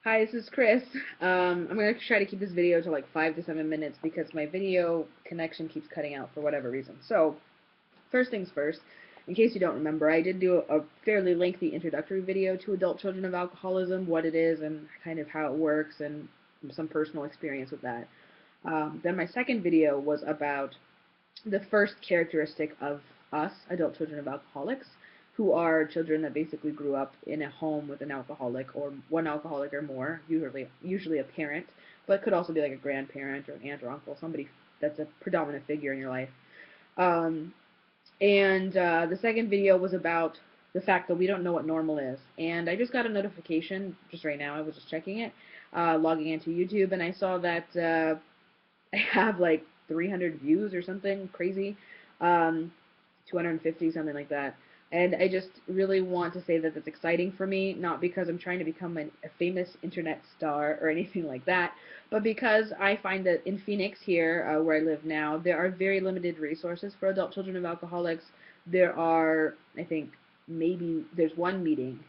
Hi, this is Chris. I'm going to try to keep this video to like 5 to 7 minutes because my video connection keeps cutting out for whatever reason. So, first things first, in case you don't remember, I did do a fairly lengthy introductory video to adult children of alcoholism, what it is and kind of how it works, and some personal experience with that. Then my second video was about the first characteristic of us, adult children of alcoholics, who are children that basically grew up in a home with an alcoholic or one alcoholic or more, usually a parent, but could also be like a grandparent or an aunt or uncle, somebody that's a predominant figure in your life. Um, and the second video was about the fact that we don't know what normal is. And I just got a notification just right now. I was just checking it, logging into YouTube, and I saw that I have like 300 views or something crazy, um, 250, something like that. And I just really want to say that that's exciting for me, not because I'm trying to become a famous internet star or anything like that, but because I find that in Phoenix here, where I live now, there are very limited resources for adult children of alcoholics. There are, I think, maybe there's one meeting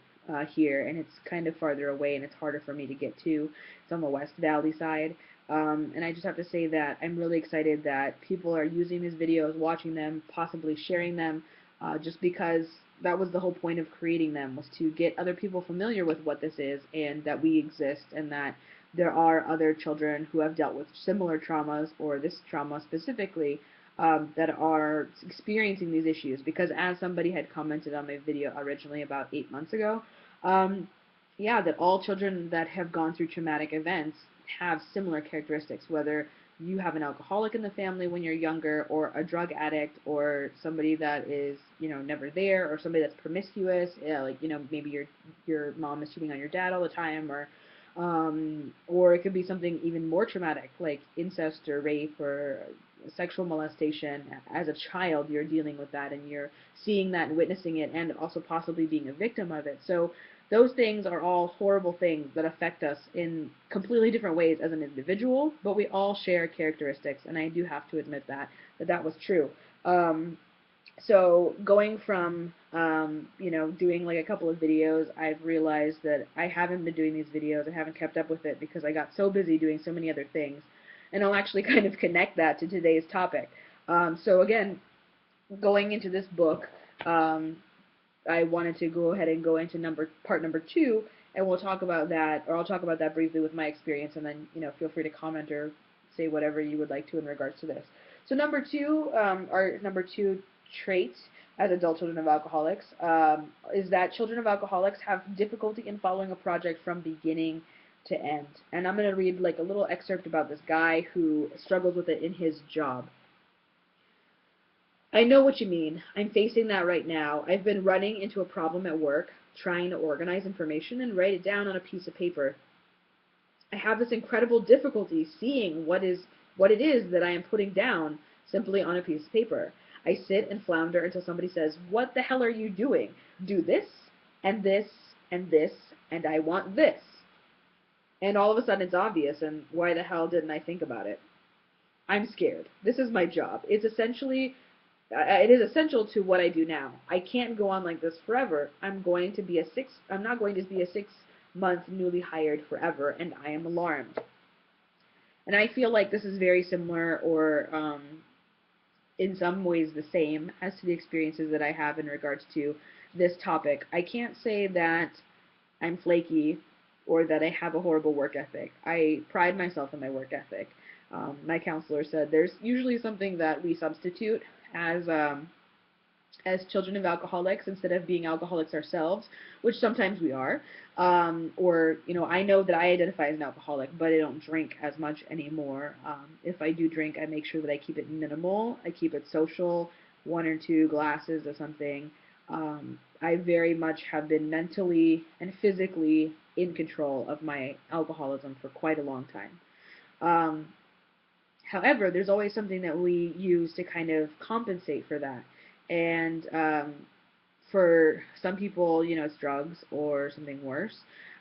here, and it's kind of farther away, and it's harder for me to get to. It's on the West Valley side. And I just have to say that I'm really excited that people are using these videos, watching them, possibly sharing them, just because that was the whole point of creating them, was to get other people familiar with what this is and that we exist and that there are other children who have dealt with similar traumas or this trauma specifically, that are experiencing these issues. Because as somebody had commented on my video originally about 8 months ago, um, yeah, that all children that have gone through traumatic events have similar characteristics, whether you have an alcoholic in the family when you're younger, or a drug addict, or somebody that is, never there, or somebody that's promiscuous, like, maybe your mom is cheating on your dad all the time, or it could be something even more traumatic, like incest or rape or sexual molestation. As a child, you're dealing with that, and you're seeing that and witnessing it, and also possibly being a victim of it. So those things are all horrible things that affect us in completely different ways as an individual, but we all share characteristics, and I do have to admit that was true. So going from doing like a couple of videos, I've realized that I haven't been doing these videos. I haven't kept up with it because I got so busy doing so many other things, and I'll actually kind of connect that to today's topic. So again, going into this book, um, I wanted to go ahead and go into part number two, and we'll talk about that, or I'll talk about that briefly with my experience, and then feel free to comment or say whatever you would like to in regards to this. So our number two trait as adult children of alcoholics, is that children of alcoholics have difficulty in following a project from beginning to end. And I'm going to read like a little excerpt about this guy who struggles with it in his job. I know what you mean. I'm facing that right now. I've been running into a problem at work, trying to organize information and write it down on a piece of paper. I have this incredible difficulty seeing what it is that I am putting down simply on a piece of paper. I sit and flounder until somebody says, "What the hell are you doing? Do this, and this, and this, and I want this." And all of a sudden it's obvious, and why the hell didn't I think about it? I'm scared. This is my job. It is essential to what I do now. I can't go on like this forever. I'm not going to be a 6 month newly hired forever, and I am alarmed. And I feel like this is very similar, or in some ways the same, as to the experiences that I have in regards to this topic. I can't say that I'm flaky or that I have a horrible work ethic. I pride myself in my work ethic. My counselor said there's usually something that we substitute as as children of alcoholics instead of being alcoholics ourselves, which sometimes we are. Or, I know that I identify as an alcoholic, but I don't drink as much anymore. If I do drink, I make sure that I keep it minimal. I keep it social, 1 or 2 glasses of something. I very much have been mentally and physically in control of my alcoholism for quite a long time. Um, However, there's always something that we use to kind of compensate for that. And for some people, it's drugs or something worse.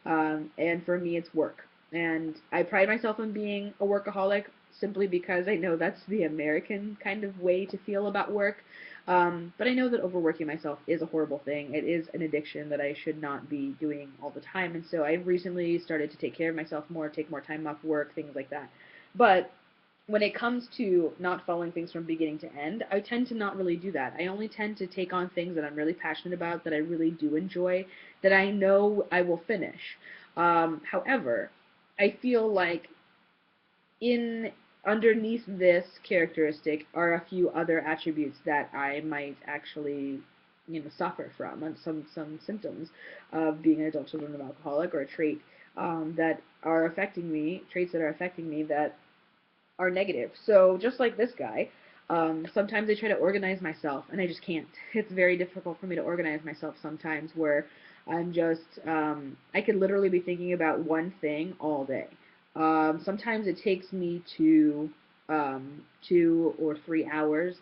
And for me, it's work. And I pride myself on being a workaholic simply because I know that's the American kind of way to feel about work. But I know that overworking myself is a horrible thing. It is an addiction that I should not be doing all the time. And so I've recently started to take care of myself more, take more time off work, things like that. But when it comes to not following things from beginning to end, I tend to not really do that. I only tend to take on things that I'm really passionate about, that I really do enjoy, that I know I will finish. However, I feel like in underneath this characteristic are a few other attributes that I might actually, suffer from, and some symptoms of being an adult children of alcoholic, or a trait that are affecting me, traits that are affecting me that are negative. So just like this guy, sometimes I try to organize myself and I just can't. It's very difficult for me to organize myself sometimes, where I'm just I could literally be thinking about one thing all day. Sometimes it takes me to 2 or 3 hours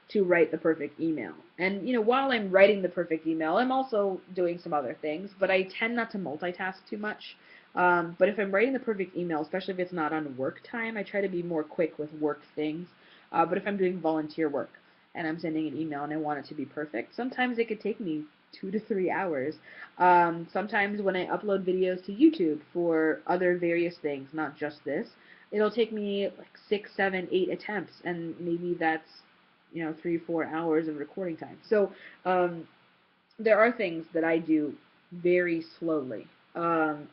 to write the perfect email. And while I'm writing the perfect email, I'm also doing some other things, but I tend not to multitask too much. But if I'm writing the perfect email, especially if it's not on work time, I try to be more quick with work things. But if I'm doing volunteer work and I'm sending an email and I want it to be perfect, sometimes it could take me 2 to 3 hours. Sometimes when I upload videos to YouTube for other various things, not just this, it'll take me like 6, 7, 8 attempts, and maybe that's 3, 4 hours of recording time. So there are things that I do very slowly. I'm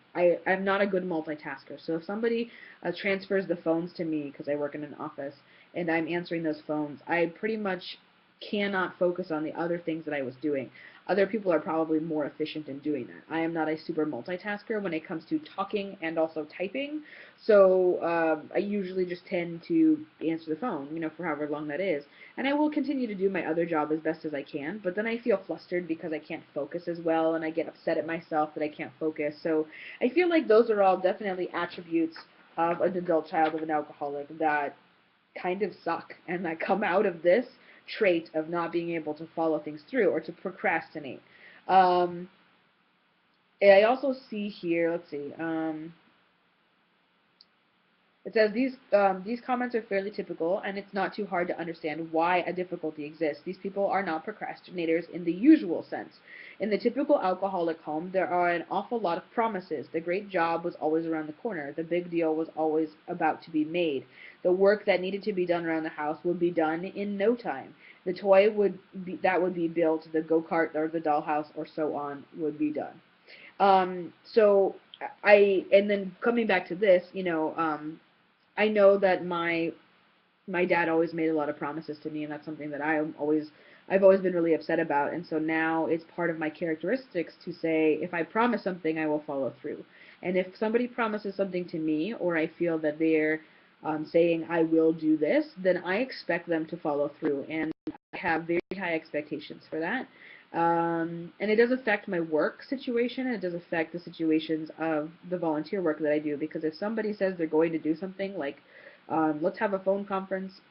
not a good multitasker. So if somebody transfers the phones to me, because I work in an office, and I'm answering those phones, I pretty much cannot focus on the other things that I was doing. Other people are probably more efficient in doing that. I am not a super multitasker when it comes to talking and also typing. So I usually just tend to answer the phone, for however long that is. And I will continue to do my other job as best as I can, but then I feel flustered because I can't focus as well, and I get upset at myself that I can't focus. So I feel like those are all definitely attributes of an adult child of an alcoholic that kind of suck and that come out of this trait of not being able to follow things through or to procrastinate. Um, I also see here, let's see, it says these comments are fairly typical, and it's not too hard to understand why a difficulty exists. These people are not procrastinators in the usual sense. In the typical alcoholic home, there are an awful lot of promises. The great job was always around the corner. The big deal was always about to be made. The work that needed to be done around the house would be done in no time. The toy that would be built, the go-kart or the dollhouse or so on would be done. So and then coming back to this, I know that my dad always made a lot of promises to me, and that's something that I've always been really upset about. And so now it's part of my characteristics to say, if I promise something, I will follow through. And if somebody promises something to me, or I feel that they're saying I will do this, then I expect them to follow through, and I have very high expectations for that. And it does affect my work situation, and it does affect the situations of the volunteer work that I do, because if somebody says they're going to do something, like let's have a phone conference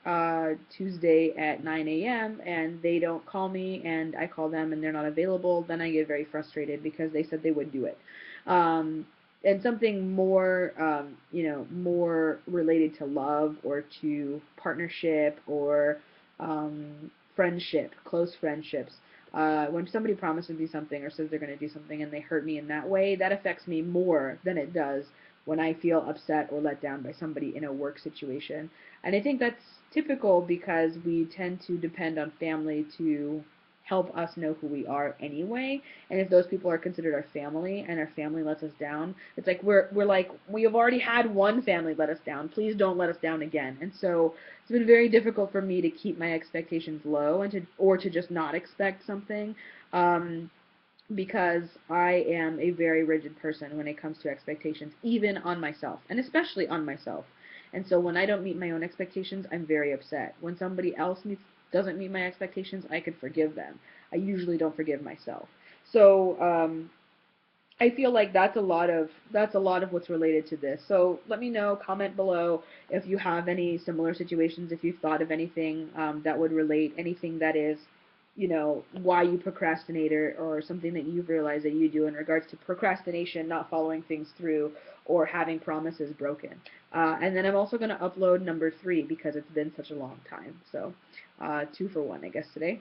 Tuesday at 9 a.m. and they don't call me, and I call them and they're not available, then I get very frustrated because they said they would do it. And something more, more related to love or to partnership or friendship, close friendships. When somebody promises me something or says they're going to do something and they hurt me in that way, that affects me more than it does when I feel upset or let down by somebody in a work situation. And I think that's typical because we tend to depend on family to help us know who we are anyway. And if those people are considered our family and our family lets us down, it's like we're like, we have already had one family let us down. Please don't let us down again. And so it's been very difficult for me to keep my expectations low and to just not expect something. Because I am a very rigid person when it comes to expectations, even on myself, and especially on myself. And so when I don't meet my own expectations, I'm very upset. When somebody else doesn't meet my expectations, I could forgive them. I usually don't forgive myself. So I feel like that's a lot of what's related to this. So let me know, comment below if you have any similar situations, if you've thought of anything that would relate, anything that is, why you procrastinate, or something that you've realized that you do in regards to procrastination, not following things through, or having promises broken. And then I'm also going to upload number 3 because it's been such a long time. So 2 for 1, I guess, today.